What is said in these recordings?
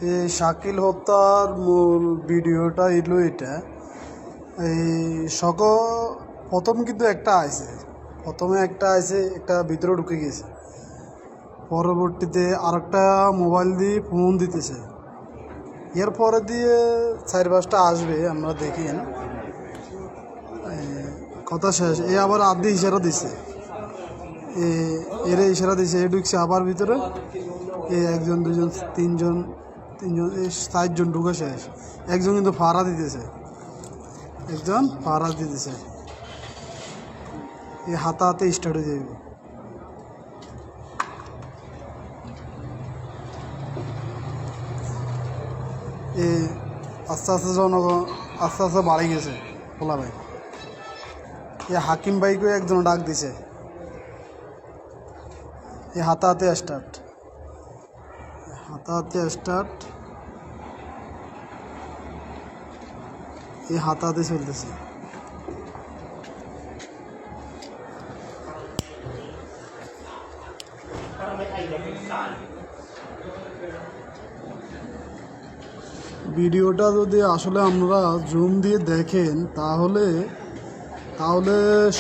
এই শাকিল হত্যার মূল ভিডিওটা এলো এটা। এই প্রথম কিন্তু প্রথমে একটা একটা ভিতরে ঢুকে গেছে, পরবর্তীতে আরেকটা মোবাইল দিয়ে ফোন দিতেছে, এর পরে দিয়ে 4-5টা আসবে, আমরা দেখি না কথা শেষ। এ আবার আদি ইশারা দিছে, এর ইশারা দিছে, এ ঢুকছে আবার ভিতরে, একজন দুজন তিনজন এই 4জন ঢুকে শেষ। একজন কিন্তু ফাড়া দিতেছে, এই হাতে স্টার্ট হয়ে যাবে। আস্তে আস্তে আস্তে আস্তে বাড়ি গেছে খোলা ভাই। হাকিম ভাইকে একজন ডাক দিছে, হাতে স্টার্ট, হাতে চলতেছে। ভিডিওটা যদি আসলে আমরা জুম দিয়ে দেখেন তাহলে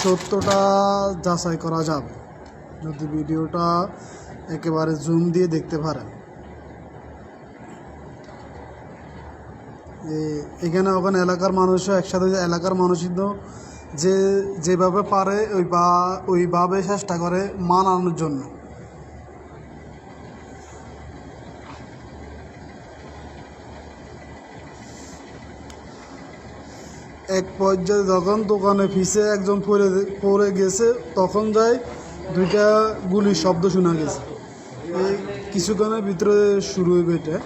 সত্যটা যাচাই করা যাবে, যদি ভিডিওটা একেবারে জুম দিয়ে দেখতে পারেন। এখানে ওখানে এলাকার মানুষও একসাথে, এলাকার মানুষই তো যেভাবে পারে ওইভাবে চেষ্টা করে মানানোর জন্য। এক পর্যায়ে যখন দোকানে ফিসে একজন পড়ে গেছে, তখন যায় 2টা গুলির শব্দ শোনা গেছে। এই কিছুক্ষণের ভিতরে শুরু হইবে এটা।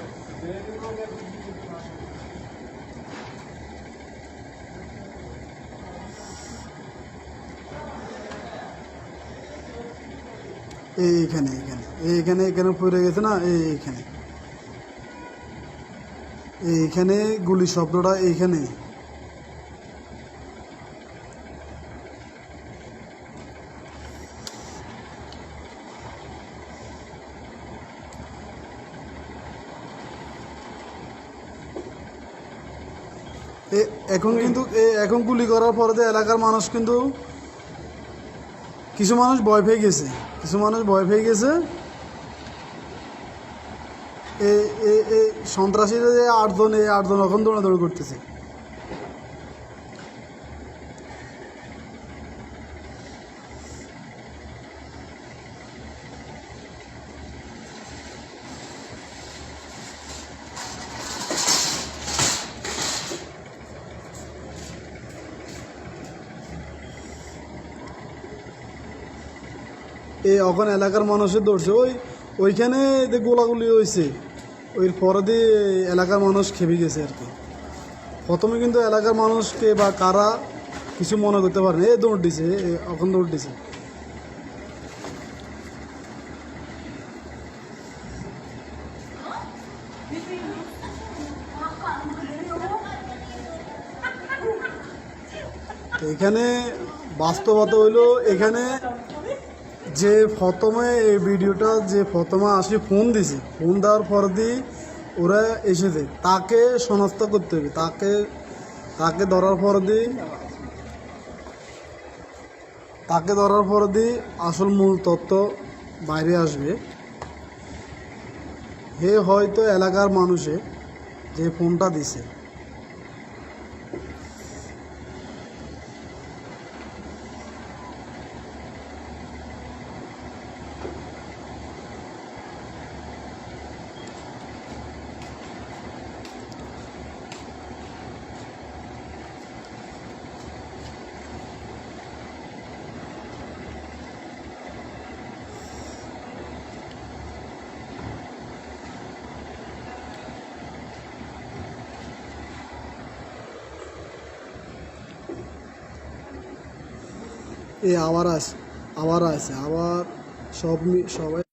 এইখানে পড়ে গেছে না, এইখানে গুলির শব্দটা এইখানে। এখন গুলি করার পরে এলাকার মানুষ কিন্তু কিছু মানুষ ভয় পেয়ে গেছে। এই সন্ত্রাসীরা যে 8জন এখন দৌড়াদৌড়ি করতেছে। ওখানে এলাকার মানুষের দৌড়ছে, ওইখানে যে গোলাগুলি হয়েছে, ওই পরে দিয়ে এলাকার মানুষ খেপে গেছে আর কি। প্রথমে কিন্তু এলাকার মানুষকে বা কারা কিছু মনে করতে পারে না, দৌড় দিছে, এখন দৌড় দিছে। এখানে বাস্তবতা হইলো, এখানে যে প্রথমে এই ভিডিওটা প্রথমে আসি ফোন দেওয়ার পর দিয়ে ওরা এসেছে, তাকে শনাক্ত করতে হবে, তাকে ধরার পর দিয়ে আসল মূল তথ্য বাইরে আসবে। হয়তো এলাকার মানুষে যে ফোনটা দিছে। আবার আছে, আবার সবাই